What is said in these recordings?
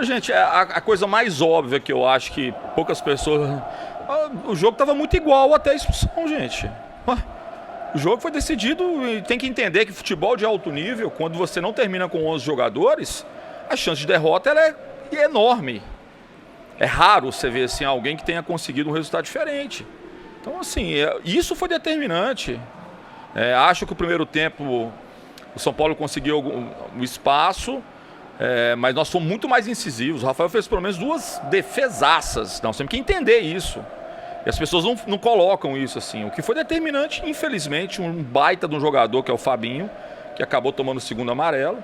Gente, a coisa mais óbvia que eu acho que poucas pessoas... O jogo estava muito igual até a expulsão, gente. O jogo foi decidido e tem que entender que futebol de alto nível, quando você não termina com 11 jogadores, a chance de derrota ela é enorme. É raro você ver assim, alguém que tenha conseguido um resultado diferente. Então, assim, isso foi determinante. Acho que o primeiro tempo o São Paulo conseguiu um espaço, mas nós fomos muito mais incisivos. O Rafael fez pelo menos 2 defesaças. Nós temos que entender isso. E as pessoas não colocam isso assim. O que foi determinante, infelizmente, um baita de um jogador, que é o Fabinho, que acabou tomando o segundo amarelo.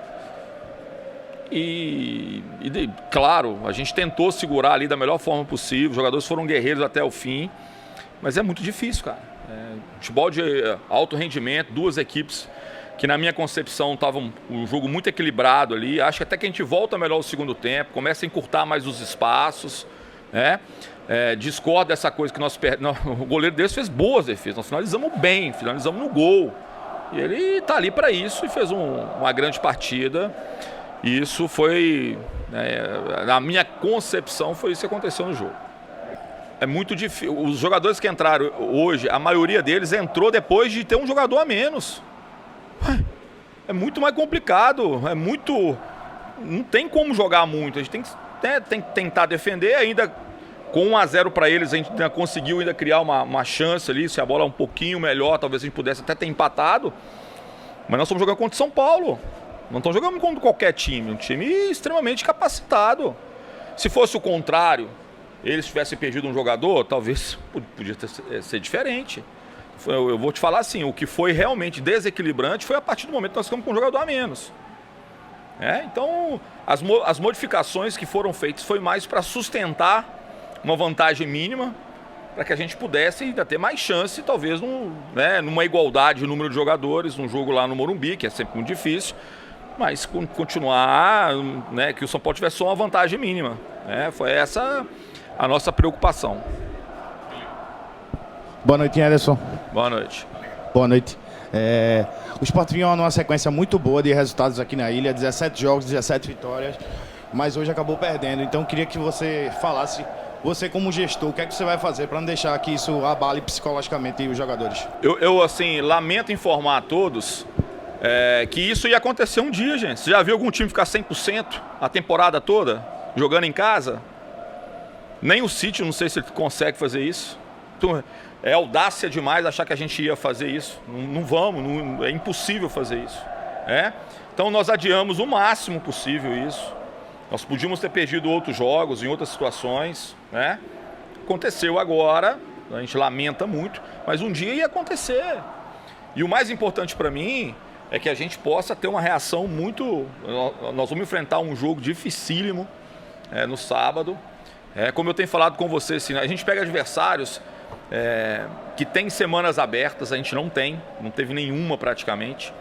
Claro, a gente tentou segurar ali da melhor forma possível. Os jogadores foram guerreiros até o fim. Mas é muito difícil, cara. Futebol de alto rendimento, 2 equipes que na minha concepção estavam um jogo muito equilibrado ali. Acho que até que a gente volta melhor o segundo tempo, começa a encurtar mais os espaços, né? Discordo dessa coisa que o goleiro deles fez boas defesas. Nós finalizamos bem, finalizamos no gol. E ele está ali para isso e fez uma grande partida. E isso foi, na minha concepção, foi isso que aconteceu no jogo. É muito difícil. Os jogadores que entraram hoje, a maioria deles entrou depois de ter um jogador a menos. É muito mais complicado. Não tem como jogar muito. A gente tem que tentar defender. Ainda com 1-0 para eles, a gente ainda conseguiu criar uma chance ali. Se a bola é um pouquinho melhor, talvez a gente pudesse até ter empatado. Mas nós estamos jogando contra o São Paulo. Não estamos jogando contra qualquer time. Um time extremamente capacitado. Se fosse o contrário, eles tivessem perdido um jogador, talvez podia ser diferente. Eu vou te falar assim, o que foi realmente desequilibrante foi a partir do momento que nós ficamos com um jogador a menos. Então, as modificações que foram feitas foi mais para sustentar uma vantagem mínima, para que a gente pudesse ainda ter mais chance, talvez numa igualdade de número de jogadores, num jogo lá no Morumbi, que é sempre muito difícil, mas continuar, que o São Paulo tivesse só uma vantagem mínima. Foi essa a nossa preocupação. Boa noite, Ederson. Boa noite. Boa noite. O Sport vinha numa sequência muito boa de resultados aqui na ilha, 17 jogos, 17 vitórias, mas hoje acabou perdendo. Então queria que você falasse, você como gestor, o que é que você vai fazer para não deixar que isso abale psicologicamente os jogadores? Eu assim, lamento informar a todos que isso ia acontecer um dia, gente. Você já viu algum time ficar 100% a temporada toda, jogando em casa? Nem o City, não sei se ele consegue fazer isso. Então, é audácia demais achar que a gente ia fazer isso. Não vamos, é impossível fazer isso. Então nós adiamos o máximo possível isso. Nós podíamos ter perdido outros jogos em outras situações. Aconteceu agora, a gente lamenta muito, mas um dia ia acontecer. E o mais importante para mim é que a gente possa ter uma reação muito... Nós vamos enfrentar um jogo dificílimo no sábado. Como eu tenho falado com você, assim, a gente pega adversários que tem semanas abertas, a gente não teve nenhuma praticamente.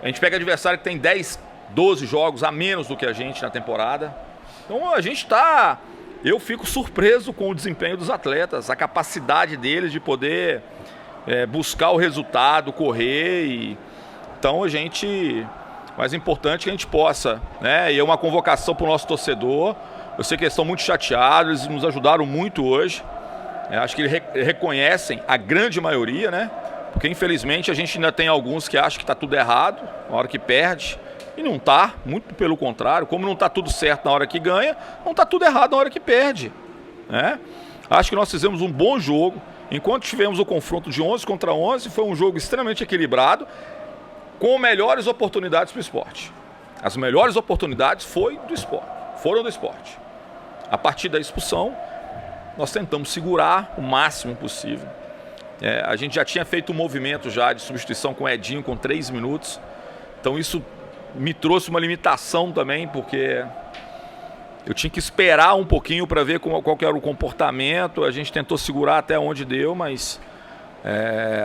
A gente pega adversário que tem 10, 12 jogos a menos do que a gente na temporada. Então a gente eu fico surpreso com o desempenho dos atletas, a capacidade deles de poder buscar o resultado, correr. Então mais importante que a gente possa, e é uma convocação para o nosso torcedor. Eu sei que eles estão muito chateados, eles nos ajudaram muito hoje. Acho que eles reconhecem a grande maioria, porque infelizmente a gente ainda tem alguns que acham que está tudo errado na hora que perde. E não está, muito pelo contrário. Como não está tudo certo na hora que ganha, não está tudo errado na hora que perde. Acho que nós fizemos um bom jogo. Enquanto tivemos o confronto de 11 contra 11, foi um jogo extremamente equilibrado, com melhores oportunidades para o esporte. As melhores oportunidades foram do esporte. A partir da expulsão, nós tentamos segurar o máximo possível. A gente já tinha feito um movimento já de substituição com o Edinho com 3 minutos. Então isso me trouxe uma limitação também, porque eu tinha que esperar um pouquinho para ver qual que era o comportamento. A gente tentou segurar até onde deu, mas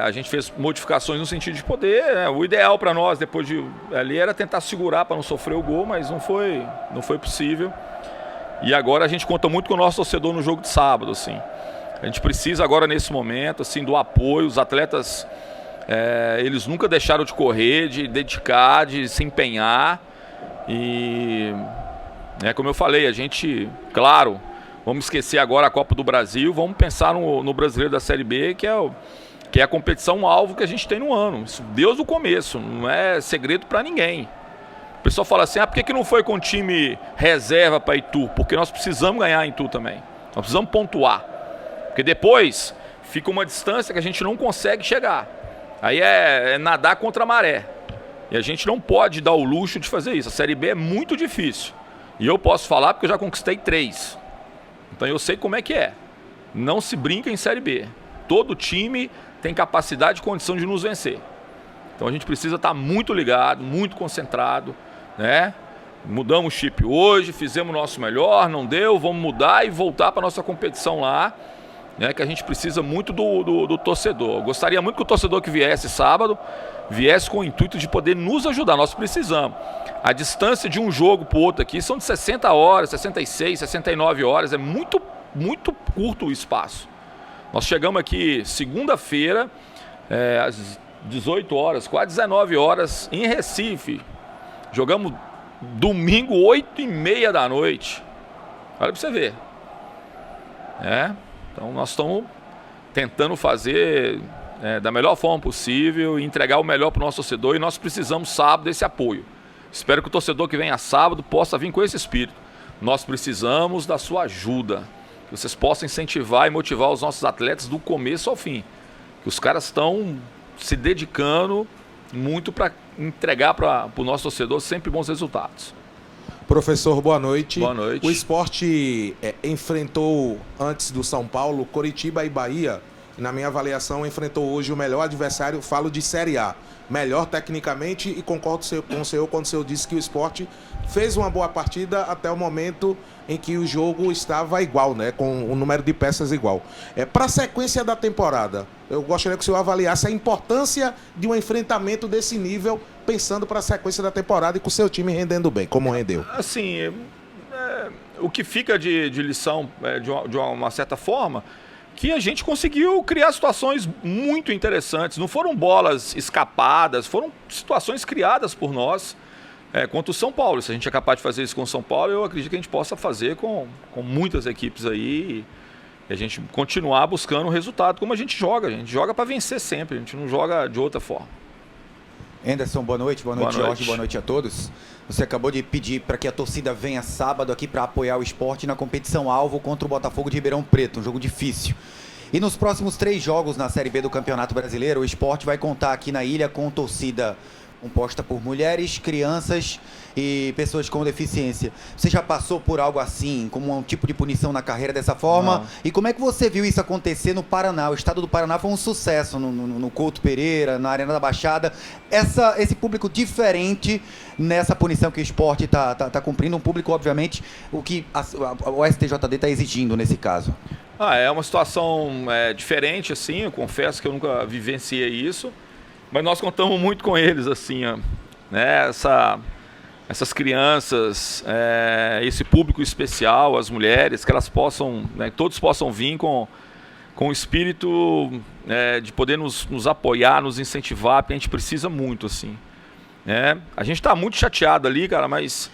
a gente fez modificações no sentido de poder. O ideal para nós depois ali era tentar segurar para não sofrer o gol, mas não foi possível. E agora a gente conta muito com o nosso torcedor no jogo de sábado, assim. A gente precisa agora nesse momento, assim, do apoio. Os atletas, eles nunca deixaram de correr, de dedicar, de se empenhar. E Como eu falei, a gente, claro, vamos esquecer agora a Copa do Brasil, vamos pensar no Brasileiro da Série B, que é a competição-alvo que a gente tem no ano. Isso desde o começo, não é segredo para ninguém. O pessoal fala assim, por que não foi com o time reserva para Itu? Porque nós precisamos ganhar em Itu também. Nós precisamos pontuar. Porque depois fica uma distância que a gente não consegue chegar. Aí é nadar contra a maré. E a gente não pode dar o luxo de fazer isso. A Série B é muito difícil. E eu posso falar porque eu já conquistei 3. Então eu sei como é que é. Não se brinca em Série B. Todo time tem capacidade e condição de nos vencer. Então a gente precisa estar muito ligado, muito concentrado, né? Mudamos o chip hoje, fizemos o nosso melhor, não deu, vamos mudar e voltar para a nossa competição lá, né? Que a gente precisa muito do torcedor. Eu gostaria muito que o torcedor que viesse sábado, viesse com o intuito de poder nos ajudar, nós precisamos. A distância de um jogo para o outro aqui são de 60 horas, 66, 69 horas, é muito, muito curto o espaço. Nós chegamos aqui segunda-feira, às 18 horas, quase 19 horas, em Recife. Jogamos domingo, 8h30 da noite. Olha para você ver. Então nós estamos tentando fazer da melhor forma possível, entregar o melhor para o nosso torcedor, e nós precisamos sábado desse apoio. Espero que o torcedor que venha sábado possa vir com esse espírito. Nós precisamos da sua ajuda, que vocês possam incentivar e motivar os nossos atletas do começo ao fim. Que os caras estão se dedicando muito para entregar para o nosso torcedor sempre bons resultados. Professor, boa noite. Boa noite. O Sport enfrentou antes do São Paulo, Coritiba e Bahia. Na minha avaliação, enfrentou hoje o melhor adversário, falo de Série A. Melhor tecnicamente, e concordo com o senhor quando o senhor disse que o Sport fez uma boa partida até o momento em que o jogo estava igual, né? Com o número de peças igual. Para a sequência da temporada, eu gostaria que o senhor avaliasse a importância de um enfrentamento desse nível, pensando para a sequência da temporada e com o seu time rendendo bem, como rendeu. Assim, o que fica de lição, de uma certa forma, que a gente conseguiu criar situações muito interessantes. Não foram bolas escapadas, foram situações criadas por nós contra o São Paulo. Se a gente é capaz de fazer isso com o São Paulo, eu acredito que a gente possa fazer com muitas equipes aí, e a gente continuar buscando o resultado como a gente joga para vencer sempre, a gente não joga de outra forma. Anderson, boa noite, Jorge, boa noite a todos. Você acabou de pedir para que a torcida venha sábado aqui para apoiar o Sport na competição alvo contra o Botafogo de Ribeirão Preto, um jogo difícil. E nos próximos 3 jogos na Série B do Campeonato Brasileiro, o Sport vai contar aqui na ilha com torcida composta por mulheres, crianças e pessoas com deficiência. Você já passou por algo assim, como um tipo de punição na carreira dessa forma? Não. E como é que você viu isso acontecer no Paraná? O estado do Paraná foi um sucesso no Couto Pereira, na Arena da Baixada. Esse público diferente nessa punição que o Sport está cumprindo, um público, obviamente, o que o STJD está exigindo nesse caso. É uma situação diferente, assim, eu confesso que eu nunca vivenciei isso, mas nós contamos muito com eles, assim, né? Essas crianças, esse público especial, as mulheres, que elas possam, né, todos possam vir com o espírito de poder nos apoiar, nos incentivar, porque a gente precisa muito, assim. A gente está muito chateado ali, cara, mas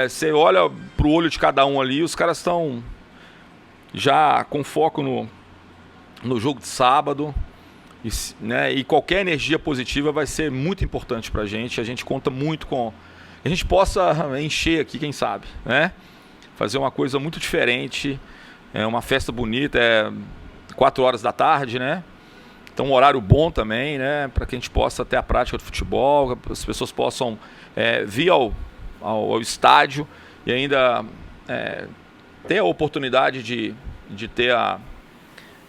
você olha pro olho de cada um ali, os caras estão já com foco no jogo de sábado, e qualquer energia positiva vai ser muito importante para a gente conta muito com... A gente possa encher aqui, quem sabe, né? Fazer uma coisa muito diferente, uma festa bonita, 4 horas da tarde, né? Então um horário bom também, né? Para que a gente possa ter a prática do futebol, as pessoas possam vir ao estádio e ainda ter a oportunidade de ter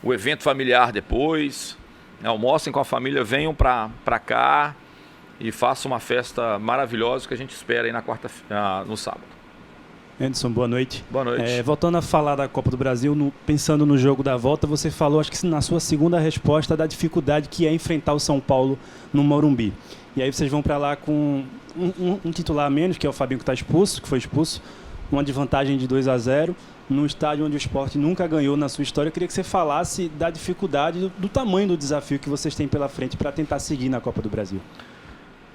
o evento familiar depois, almocem com a família, venham para cá e façam uma festa maravilhosa que a gente espera aí no sábado. Anderson, boa noite. Boa noite. Voltando a falar da Copa do Brasil, pensando no jogo da volta, você falou, acho que na sua segunda resposta, da dificuldade que é enfrentar o São Paulo no Morumbi. E aí vocês vão para lá com um titular a menos, que é o Fabinho, que foi expulso, uma desvantagem de 2-0, num estádio onde o Sport nunca ganhou na sua história. Eu queria que você falasse da dificuldade, do tamanho do desafio que vocês têm pela frente para tentar seguir na Copa do Brasil.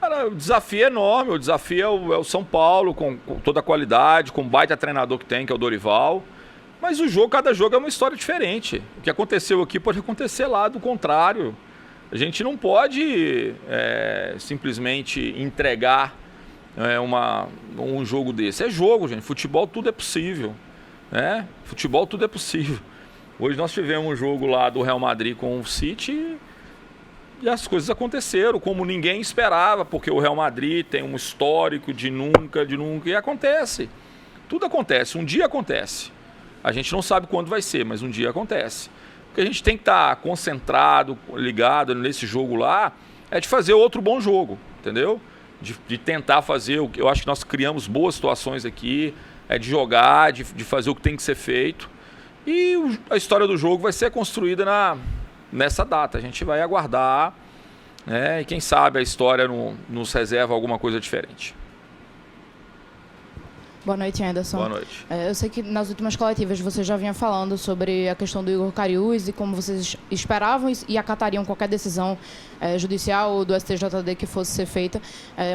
Cara, Cara, o desafio é enorme. O desafio é o São Paulo, com toda a qualidade, com o baita treinador que tem, que é o Dorival. Mas cada jogo é uma história diferente. O que aconteceu aqui pode acontecer lá do contrário. A gente não pode simplesmente entregar um jogo desse. É jogo, gente. Futebol tudo é possível. Né? Futebol tudo é possível. Hoje nós tivemos um jogo lá do Real Madrid com o City e as coisas aconteceram como ninguém esperava, porque o Real Madrid tem um histórico de nunca, e acontece. Tudo acontece, um dia acontece. A gente não sabe quando vai ser, mas um dia acontece. O que a gente tem que estar concentrado, ligado nesse jogo lá, é de fazer outro bom jogo, entendeu? De tentar fazer, eu acho que nós criamos boas situações aqui, de jogar, de fazer o que tem que ser feito. E a história do jogo vai ser construída nessa data. A gente vai aguardar, né? E quem sabe a história nos reserva alguma coisa diferente. Boa noite, Anderson. Boa noite. Eu sei que nas últimas coletivas você já vinha falando sobre a questão do Igor Cariús e como vocês esperavam e acatariam qualquer decisão judicial ou do STJD que fosse ser feita.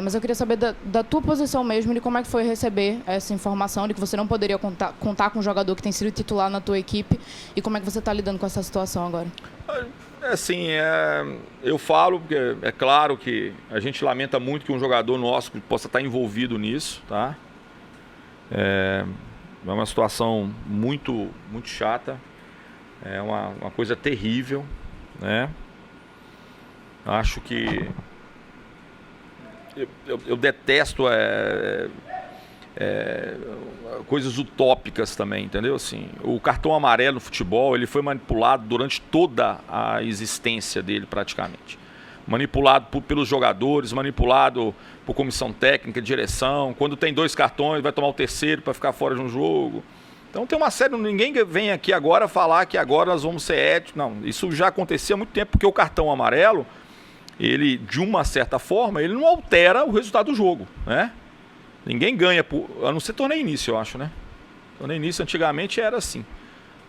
Mas eu queria saber da tua posição mesmo, de como é que foi receber essa informação de que você não poderia contar com um jogador que tem sido titular na tua equipe e como é que você está lidando com essa situação agora? Assim, eu falo, porque é claro que a gente lamenta muito que um jogador nosso possa estar envolvido nisso, tá? É uma situação muito, muito chata, é uma coisa terrível, né? Acho que eu detesto coisas utópicas também, entendeu? Assim, o cartão amarelo no futebol, ele foi manipulado durante toda a existência dele praticamente. Manipulado pelos jogadores, manipulado por comissão técnica, direção. Quando tem 2 cartões, vai tomar o terceiro para ficar fora de um jogo. Então tem uma série, ninguém vem aqui agora falar que agora nós vamos ser éticos. Não, isso já acontecia há muito tempo, porque o cartão amarelo, ele, de uma certa forma, ele não altera o resultado do jogo, né? Ninguém ganha, a não ser torneio início, eu acho, né? Torneio início antigamente era assim.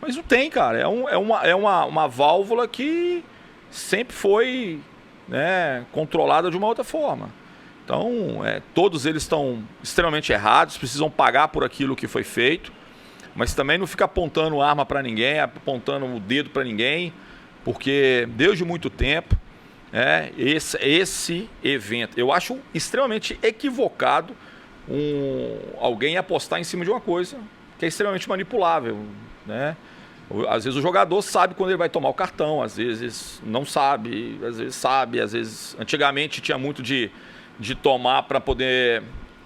Mas não tem, cara. É uma válvula que sempre foi, né, controlada de uma outra forma. Então, todos eles estão extremamente errados, precisam pagar por aquilo que foi feito, mas também não fica apontando arma para ninguém, apontando o dedo para ninguém, porque desde muito tempo, esse evento, eu acho extremamente equivocado alguém apostar em cima de uma coisa que é extremamente manipulável, né? Às vezes o jogador sabe quando ele vai tomar o cartão, às vezes não sabe, às vezes sabe, às vezes... Antigamente tinha muito de tomar para poder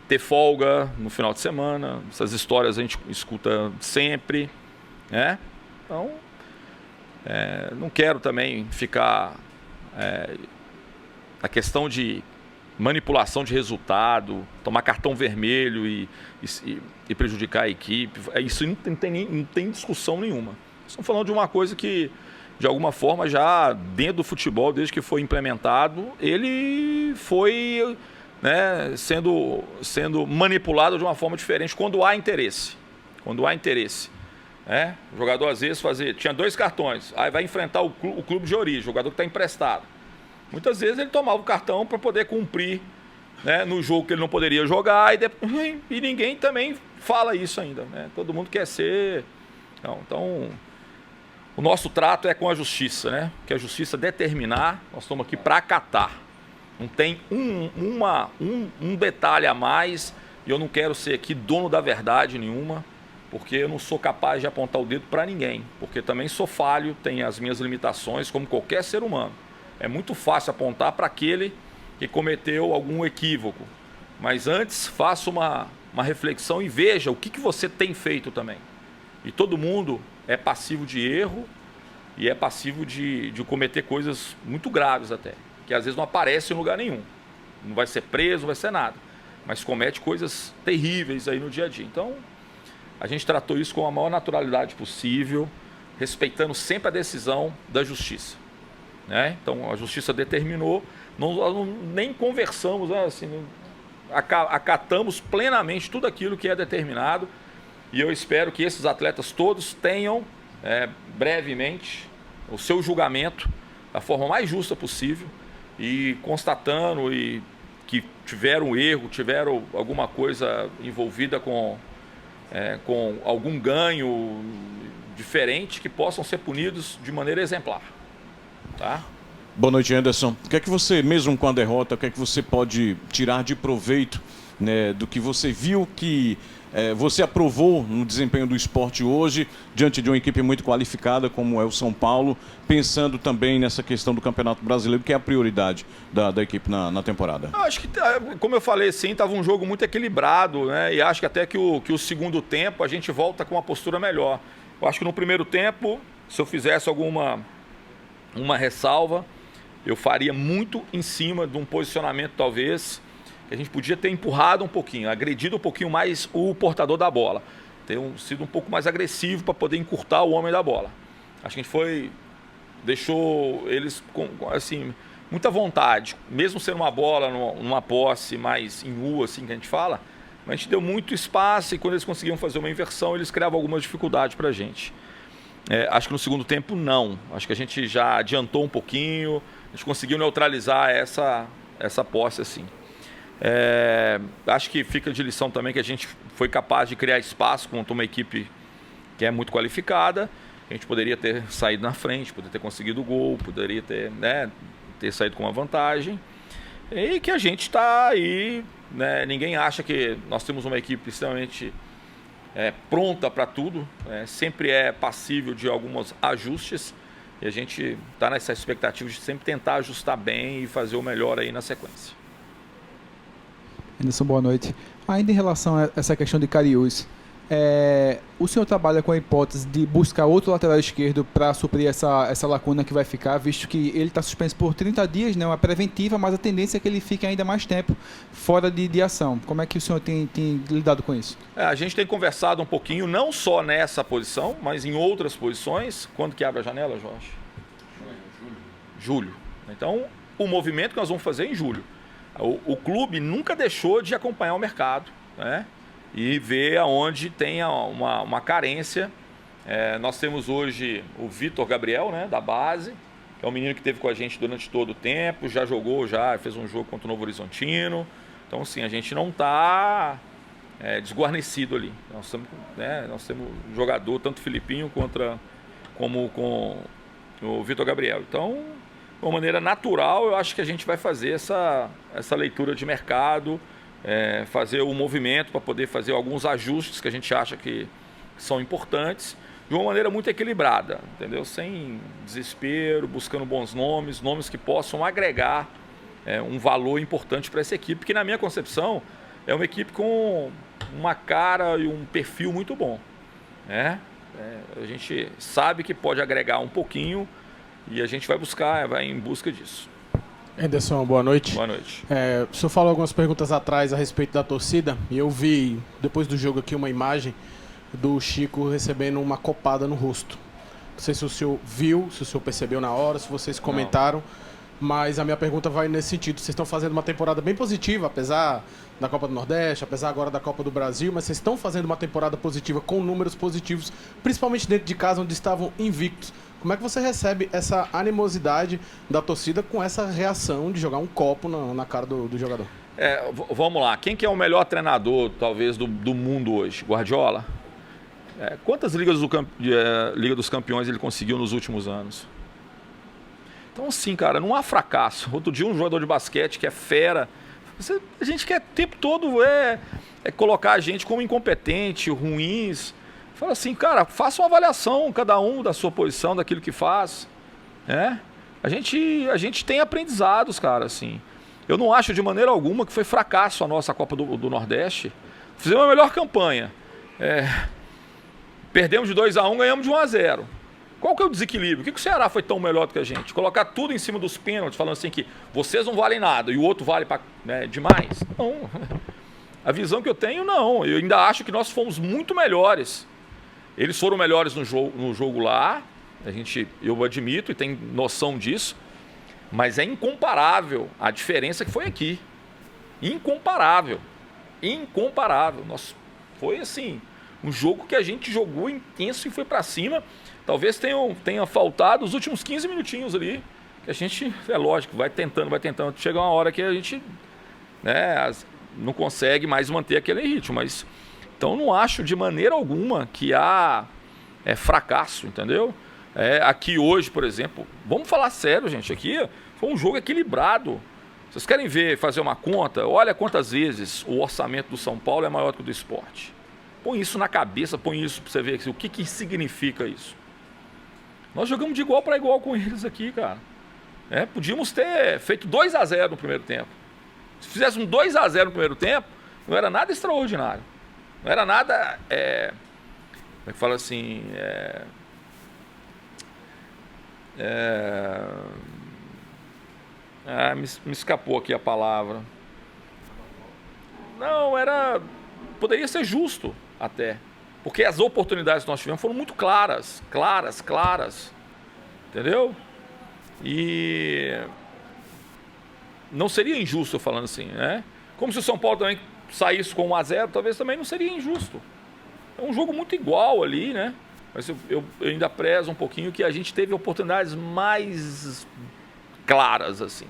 ter folga no final de semana. Essas histórias a gente escuta sempre, né? Então, não quero também ficar... a questão de manipulação de resultado, tomar cartão vermelho e prejudicar a equipe, isso não tem discussão nenhuma. Estamos falando de uma coisa que, de alguma forma, já dentro do futebol, desde que foi implementado, ele foi, né, sendo manipulado de uma forma diferente quando há interesse. Quando há interesse. O jogador, às vezes, tinha 2 cartões, aí vai enfrentar o clube de origem, o jogador que está emprestado. Muitas vezes ele tomava o cartão para poder cumprir, né, no jogo que ele não poderia jogar, e ninguém também fala isso ainda, né? Todo mundo quer ser... Então, o nosso trato é com a justiça, né? Que a justiça determinar, nós estamos aqui para acatar. Não tem um detalhe a mais, e eu não quero ser aqui dono da verdade nenhuma, porque eu não sou capaz de apontar o dedo para ninguém, porque também sou falho, tenho as minhas limitações, como qualquer ser humano. É muito fácil apontar para aquele que cometeu algum equívoco, mas antes faça uma reflexão e veja o que você tem feito também. E todo mundo é passivo de erro e é passivo de cometer coisas muito graves até, que às vezes não aparece em lugar nenhum. Não vai ser preso, não vai ser nada, mas comete coisas terríveis aí no dia a dia. Então, a gente tratou isso com a maior naturalidade possível, respeitando sempre a decisão da justiça, né? Então, a justiça determinou, nem conversamos, né, assim, acatamos plenamente tudo aquilo que é determinado. E eu espero que esses atletas todos tenham brevemente o seu julgamento da forma mais justa possível e constatando que tiveram erro, tiveram alguma coisa envolvida com algum ganho diferente, que possam ser punidos de maneira exemplar. Tá? Boa noite, Anderson. O que é que você, mesmo com a derrota, o que é que você pode tirar de proveito, né, do que você viu que você aprovou no desempenho do Sport hoje, diante de uma equipe muito qualificada como é o São Paulo, pensando também nessa questão do Campeonato Brasileiro, que é a prioridade da equipe na temporada? Eu acho que, como eu falei, sim, estava um jogo muito equilibrado, né? E acho que até que o segundo tempo a gente volta com uma postura melhor. Eu acho que no primeiro tempo, se eu fizesse uma ressalva, eu faria muito em cima de um posicionamento, talvez, que a gente podia ter empurrado um pouquinho, agredido um pouquinho mais o portador da bola. Ter sido um pouco mais agressivo para poder encurtar o homem da bola. Acho que a gente deixou eles com, assim, muita vontade, mesmo sendo uma bola numa posse mais em U, assim que a gente fala, mas a gente deu muito espaço e quando eles conseguiam fazer uma inversão, eles criavam algumas dificuldades para a gente. Acho que no segundo tempo, não. Acho que a gente já adiantou um pouquinho, a gente conseguiu neutralizar essa posse, assim. Acho que fica de lição também que a gente foi capaz de criar espaço contra uma equipe que é muito qualificada. A gente poderia ter saído na frente, poderia ter conseguido o gol, poderia ter saído com uma vantagem. E que a gente está aí, né? Ninguém acha que nós temos uma equipe extremamente pronta para tudo, sempre é passível de alguns ajustes. E a gente está nessa expectativa de sempre tentar ajustar bem e fazer o melhor aí na sequência. Anderson, boa noite. Ainda em relação a essa questão de Cariús, o senhor trabalha com a hipótese de buscar outro lateral esquerdo para suprir essa lacuna que vai ficar, visto que ele está suspenso por 30 dias, né, uma preventiva, mas a tendência é que ele fique ainda mais tempo fora de ação. Como é que o senhor tem lidado com isso? A gente tem conversado um pouquinho, não só nessa posição, mas em outras posições. Quando que abre a janela, Jorge? Julho. Então, o movimento que nós vamos fazer é em julho. O clube nunca deixou de acompanhar o mercado, né? E ver aonde tem uma carência. Nós temos hoje o Vitor Gabriel, né, da base, que é um menino que esteve com a gente durante todo o tempo, já jogou, fez um jogo contra o Novo Horizontino. Então, assim, a gente não está desguarnecido ali. Nós temos um jogador, tanto o Filipinho como com o Vitor Gabriel. Então, de uma maneira natural, eu acho que a gente vai fazer essa leitura de mercado, fazer o movimento para poder fazer alguns ajustes que a gente acha que são importantes, de uma maneira muito equilibrada, entendeu? Sem desespero, buscando bons nomes que possam agregar um valor importante para essa equipe, que na minha concepção é uma equipe com uma cara e um perfil muito bom, né? A gente sabe que pode agregar um pouquinho e a gente vai em busca disso. Anderson, boa noite. Boa noite. O senhor falou algumas perguntas atrás a respeito da torcida e eu vi, depois do jogo aqui, uma imagem do Chico recebendo uma copada no rosto. Não sei se o senhor viu, se o senhor percebeu na hora, se vocês comentaram. Não. Mas a minha pergunta vai nesse sentido. Vocês estão fazendo uma temporada bem positiva, apesar da Copa do Nordeste, apesar agora da Copa do Brasil, mas vocês estão fazendo uma temporada positiva com números positivos, principalmente dentro de casa, onde estavam invictos. Como é que você recebe essa animosidade da torcida com essa reação de jogar um copo na cara do jogador? Vamos lá. Quem que é o melhor treinador, talvez, do mundo hoje? Guardiola? Quantas Liga dos Campeões ele conseguiu nos últimos anos? Então, assim, cara, não há fracasso. Outro dia, um jogador de basquete que é fera, a gente quer o tempo todo colocar a gente como incompetente, ruins. Fala assim, cara, faça uma avaliação, cada um da sua posição, daquilo que faz. A gente tem aprendizados, cara, assim. Eu não acho de maneira alguma que foi fracasso a nossa Copa do Nordeste. Fizemos a melhor campanha. Perdemos de 2-1, ganhamos de 1-0. Qual que é o desequilíbrio? Por que o Ceará foi tão melhor do que a gente? Colocar tudo em cima dos pênaltis, falando assim que vocês não valem nada e o outro vale demais? Não. A visão que eu tenho, não. Eu ainda acho que nós fomos muito melhores. Eles foram melhores no jogo lá, eu admito e tenho noção disso, mas é incomparável a diferença que foi aqui. Incomparável. Foi assim, um jogo que a gente jogou intenso e foi para cima. Talvez tenha faltado os últimos 15 minutinhos ali, que a gente, lógico, vai tentando. Chega uma hora que a gente né, não consegue mais manter aquele ritmo. Mas, então, não acho de maneira alguma que há fracasso, entendeu? Aqui hoje, por exemplo, vamos falar sério, gente, aqui foi um jogo equilibrado. Vocês querem fazer uma conta? Olha quantas vezes o orçamento do São Paulo é maior que o do Sport. Põe isso na cabeça, põe isso para você ver o que significa isso. Nós jogamos de igual para igual com eles aqui, cara. Podíamos ter feito 2-0 no primeiro tempo. Se fizéssemos 2-0 no primeiro tempo, não era nada extraordinário. Não era nada, como é que fala assim, me escapou aqui a palavra. Não, poderia ser justo até. Porque as oportunidades que nós tivemos foram muito claras. Entendeu? E não seria injusto falando assim, né? Como se o São Paulo também saísse com 1-0, talvez também não seria injusto. É um jogo muito igual ali, né? Mas eu ainda prezo um pouquinho que a gente teve oportunidades mais claras, assim.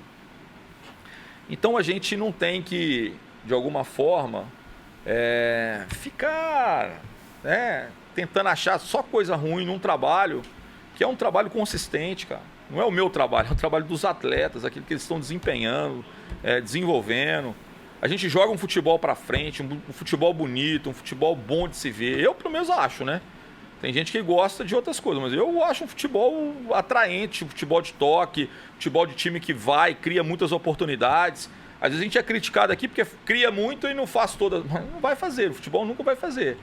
Então a gente não tem que, de alguma forma, ficar tentando achar só coisa ruim num trabalho que é um trabalho consistente, cara. Não é o meu trabalho, é o trabalho dos atletas, aquilo que eles estão desempenhando, desenvolvendo. A gente joga um futebol para frente, um futebol bonito, um futebol bom de se ver. Eu, pelo menos, acho, né? Tem gente que gosta de outras coisas, mas eu acho um futebol atraente, um futebol de toque, futebol de time que cria muitas oportunidades. Às vezes a gente é criticado aqui porque cria muito e não faz todas. Mas não vai fazer, o futebol nunca vai fazer.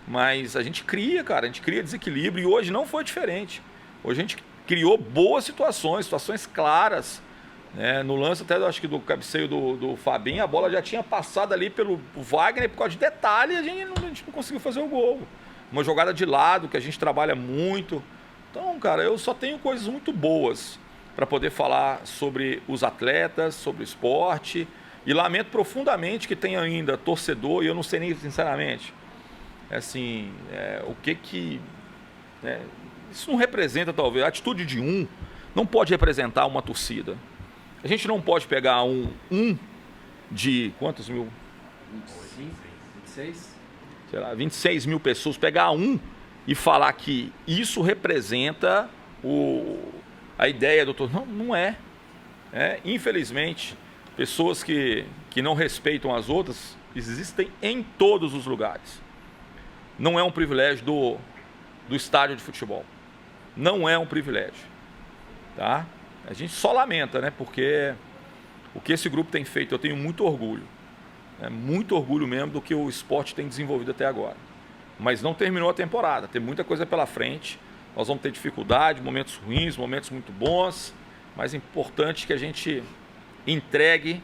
Mas a gente cria, cara, a gente cria desequilíbrio e hoje não foi diferente. Hoje a gente criou boas situações claras. No lance até, acho que do cabeceio do Fabinho, a bola já tinha passado ali pelo Wagner por causa de detalhe e a gente não conseguiu fazer o gol. Uma jogada de lado que a gente trabalha muito. Então, cara, eu só tenho coisas muito boas para poder falar sobre os atletas, sobre o esporte. E lamento profundamente que tenha ainda torcedor, e eu não sei nem sinceramente, assim, o que isso não representa, talvez, a atitude de não pode representar uma torcida. A gente não pode pegar de quantos mil? 26? Sei lá, 26 mil pessoas, pegar e falar que isso representa a ideia do torcedor. Não é. Infelizmente, pessoas que não respeitam as outras existem em todos os lugares. Não é um privilégio do estádio de futebol. Não é um privilégio. Tá? A gente só lamenta, né? Porque o que esse grupo tem feito, eu tenho muito orgulho. Muito orgulho mesmo do que o esporte tem desenvolvido até agora. Mas não terminou a temporada, tem muita coisa pela frente. Nós vamos ter dificuldade, momentos ruins, momentos muito bons. Mas é importante que a gente entregue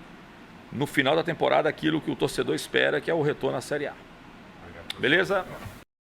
no final da temporada aquilo que o torcedor espera, que é o retorno à Série A. Beleza?